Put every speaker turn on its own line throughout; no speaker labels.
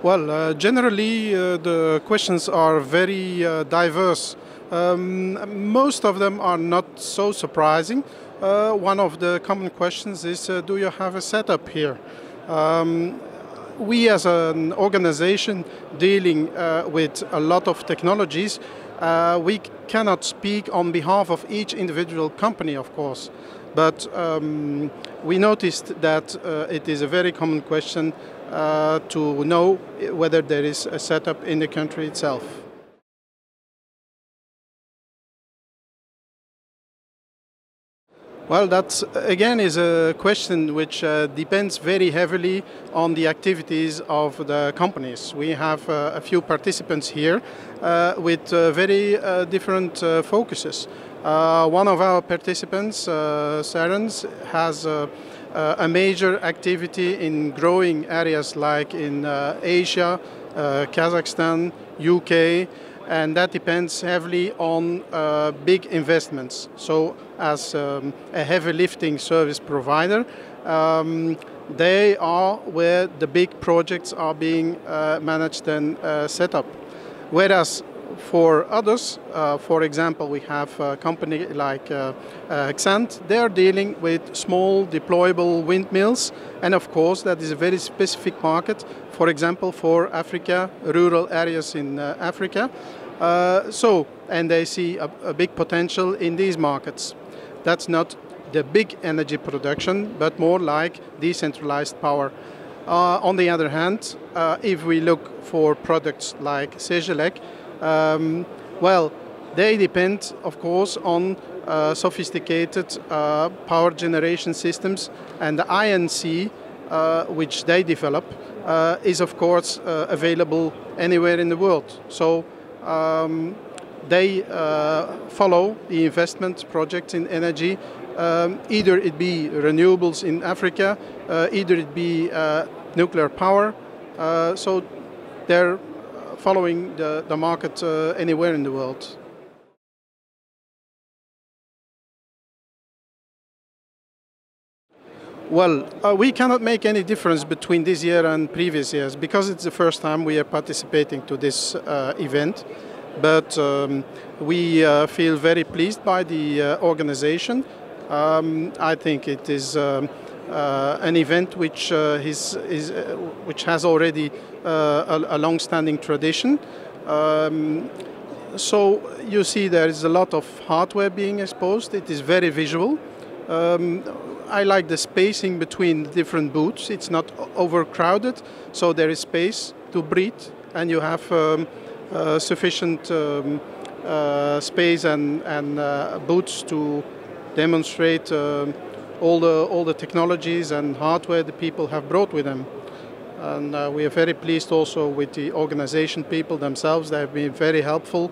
Generally, the questions are very diverse. Most of them are not so surprising. One of the common questions is, do you have a setup here? We as an organization dealing with a lot of technologies, we cannot speak on behalf of each individual company, of course. But we noticed that it is a very common question to know whether there is a setup in the country itself. Well, that again is a question which depends very heavily on the activities of the companies. We have a few participants here with very different focuses. One of our participants, Sarens, has a major activity in growing areas like in Asia, Kazakhstan, UK, and that depends heavily on big investments. So as a heavy lifting service provider, they are where the big projects are being managed and set up. Whereas for others, for example, we have a company like Xant. They are dealing with small deployable windmills, and of course that is a very specific market, for example for Africa, rural areas in Africa. And they see a big potential in these markets. That's not the big energy production, but more like decentralized power. On the other hand, if we look for products like Segelec, they depend, of course, on sophisticated power generation systems, and the INC, which they develop, is of course available anywhere in the world. So they follow the investment projects in energy, either it be renewables in Africa, either it be nuclear power. So they're following the market anywhere in the world. We cannot make any difference between this year and previous years because it's the first time we are participating to this event. But we feel very pleased by the organization. I think it is an event which has already a long-standing tradition. So you see there is a lot of hardware being exposed. It is very visual. I like the spacing between the different booths. It's not overcrowded, so there is space to breathe, and you have sufficient space and booths to demonstrate all the technologies and hardware the people have brought with them. And we are very pleased also with the organization people themselves. They have been very helpful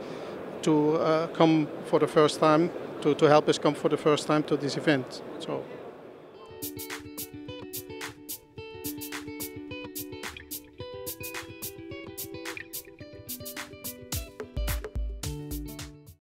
to come for the first time, to help us come for the first time to this event. So.